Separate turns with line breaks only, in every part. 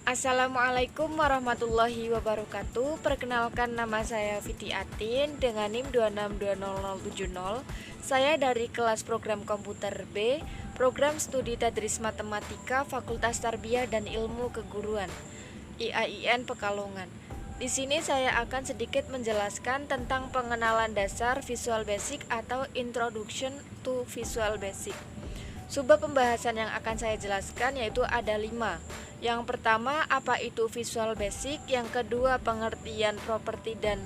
Assalamualaikum warahmatullahi wabarakatuh. Perkenalkan, nama saya Fiti Atin dengan NIM 2620070. Saya dari kelas program komputer B, program studi Tadris Matematika, Fakultas Tarbiyah dan Ilmu Keguruan, IAIN Pekalongan. Di sini saya akan sedikit menjelaskan tentang pengenalan dasar Visual Basic atau Introduction to Visual Basic. Subbab pembahasan yang akan saya jelaskan yaitu ada 5. Yang pertama, apa itu Visual Basic. Yang kedua, pengertian properti dan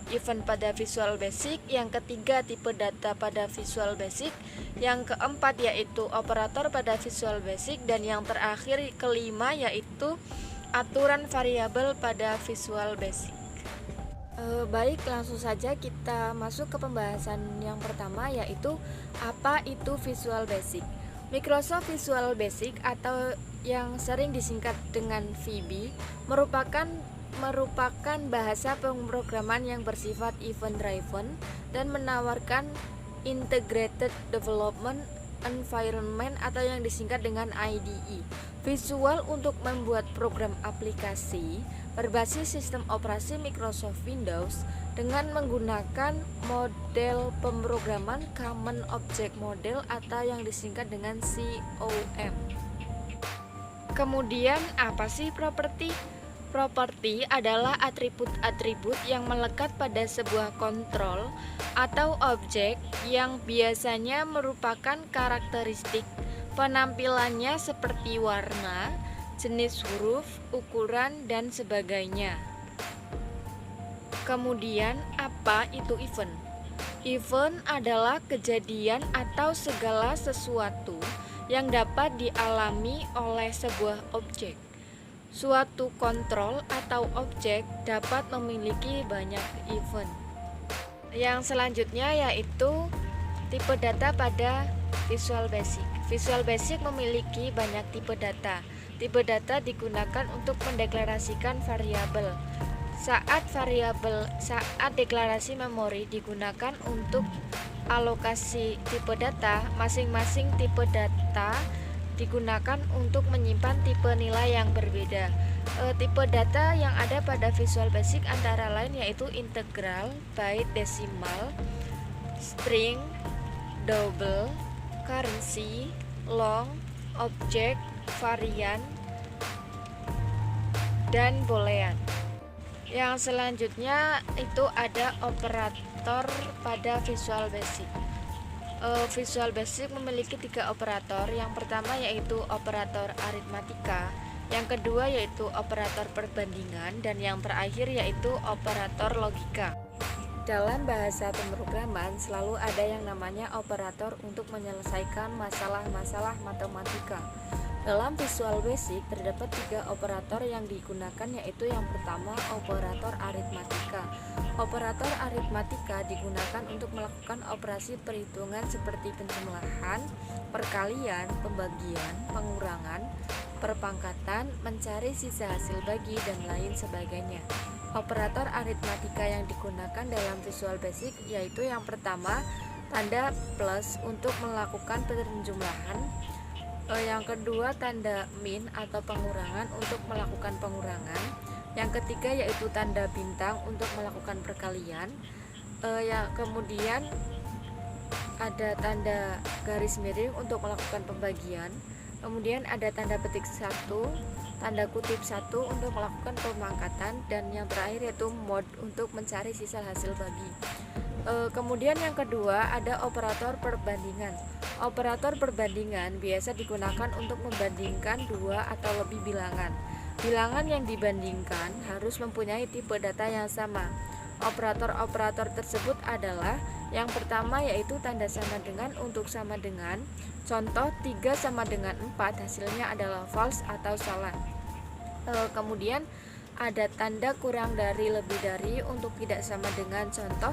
event pada Visual Basic. Yang ketiga, tipe data pada Visual Basic. Yang keempat yaitu operator pada Visual Basic. Dan yang terakhir, kelima, yaitu aturan variabel pada Visual Basic. Baik, langsung saja kita masuk ke pembahasan yang pertama, yaitu apa itu Visual Basic. Microsoft Visual Basic atau yang sering disingkat dengan VB merupakan bahasa pemrograman yang bersifat event driven dan menawarkan integrated development environment atau yang disingkat dengan IDE. Visual untuk membuat program aplikasi berbasis sistem operasi Microsoft Windows dengan menggunakan model pemrograman Common Object Model atau yang disingkat dengan COM. Kemudian, apa sih properti? Properti adalah atribut-atribut yang melekat pada sebuah kontrol atau objek yang biasanya merupakan karakteristik penampilannya seperti warna, jenis huruf, ukuran, dan sebagainya. Kemudian, apa itu event? Event adalah kejadian atau segala sesuatu yang dapat dialami oleh sebuah objek. Suatu kontrol atau objek dapat memiliki banyak event. Yang selanjutnya yaitu tipe data pada Visual Basic. Visual Basic memiliki banyak tipe data. Tipe data digunakan untuk mendeklarasikan variabel. Saat deklarasi memori digunakan untuk alokasi tipe data, masing-masing tipe data digunakan untuk menyimpan tipe nilai yang berbeda. Tipe data yang ada pada Visual Basic antara lain yaitu integral, byte, desimal, string, double, currency, long, object, varian, dan boolean. Yang selanjutnya itu ada operator pada Visual Basic. Visual Basic memiliki 3 operator. Yang pertama yaitu operator aritmatika, yang kedua yaitu operator perbandingan, dan yang terakhir yaitu operator logika. Dalam bahasa pemrograman selalu ada yang namanya operator untuk menyelesaikan masalah-masalah matematika. Dalam Visual Basic terdapat 3 operator yang digunakan, yaitu yang pertama operator aritmatika. Operator aritmatika digunakan untuk melakukan operasi perhitungan seperti penjumlahan, perkalian, pembagian, pengurangan, perpangkatan, mencari sisa hasil bagi, dan lain sebagainya. Operator aritmatika yang digunakan dalam Visual Basic yaitu yang pertama tanda plus untuk melakukan penjumlahan, yang kedua tanda min atau pengurangan untuk melakukan pengurangan, yang ketiga yaitu tanda bintang untuk melakukan perkalian, yang kemudian ada tanda garis miring untuk melakukan pembagian, kemudian ada tanda petik 1, tanda kutip 1 untuk melakukan pemangkatan, dan yang terakhir yaitu mod untuk mencari sisa hasil bagi. Kemudian yang kedua ada operator perbandingan. Operator perbandingan biasa digunakan untuk membandingkan 2 atau lebih bilangan. Bilangan yang dibandingkan harus mempunyai tipe data yang sama. Operator-operator tersebut adalah yang pertama yaitu tanda sama dengan untuk sama dengan. Contoh 3 sama dengan 4 hasilnya adalah false atau salah. Kemudian ada tanda kurang dari lebih dari untuk tidak sama dengan. Contoh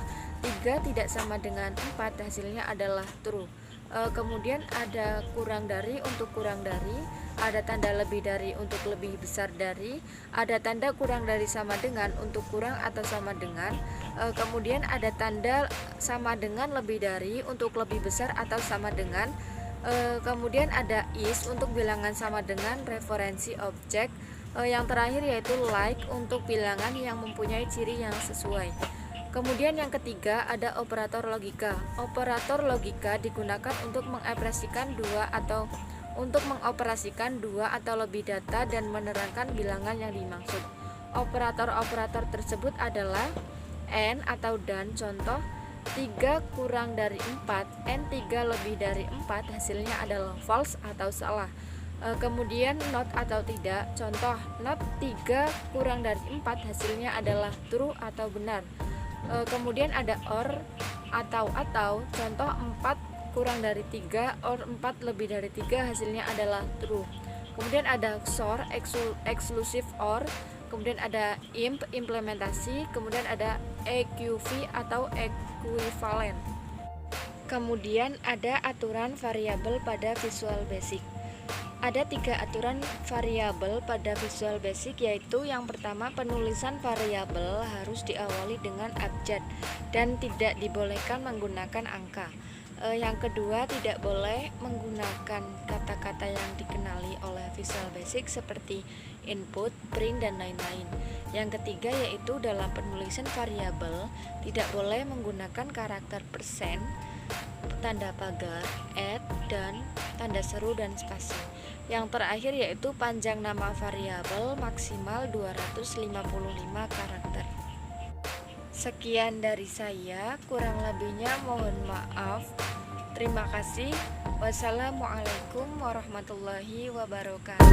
3 tidak sama dengan 4 hasilnya adalah true. Kemudian ada kurang dari untuk kurang dari, ada tanda lebih dari untuk lebih besar dari, ada tanda kurang dari sama dengan untuk kurang atau sama dengan, kemudian ada tanda sama dengan lebih dari untuk lebih besar atau sama dengan, kemudian ada is untuk bilangan sama dengan referensi objek, Yang terakhir yaitu like untuk bilangan yang mempunyai ciri yang sesuai. Kemudian yang ketiga ada operator logika. Operator logika digunakan untuk mengoperasikan dua atau lebih data dan menerangkan bilangan yang dimaksud. Operator-operator tersebut adalah and atau dan. Contoh 3 kurang dari 4 and 3 lebih dari 4 hasilnya adalah false atau salah. Kemudian not atau tidak. Contoh not 3 kurang dari 4 hasilnya adalah true atau benar. Kemudian ada or atau. Contoh 4 kurang dari 3 or 4 lebih dari 3 hasilnya adalah true. Kemudian ada XOR exclusive or. Kemudian ada implementasi. Kemudian ada EQV atau equivalent. Kemudian ada aturan variabel pada Visual Basic. Ada 3 aturan variabel pada Visual Basic, yaitu yang pertama, penulisan variabel harus diawali dengan abjad dan tidak dibolehkan menggunakan angka. Yang kedua, tidak boleh menggunakan kata-kata yang dikenali oleh Visual Basic seperti input, print, dan lain-lain. Yang ketiga yaitu dalam penulisan variabel tidak boleh menggunakan karakter persen, tanda pagar, dan tanda seru dan spasi. Yang terakhir yaitu panjang nama variabel maksimal 255 karakter. Sekian dari saya, kurang lebihnya mohon maaf. Terima kasih. Wassalamualaikum warahmatullahi wabarakatuh.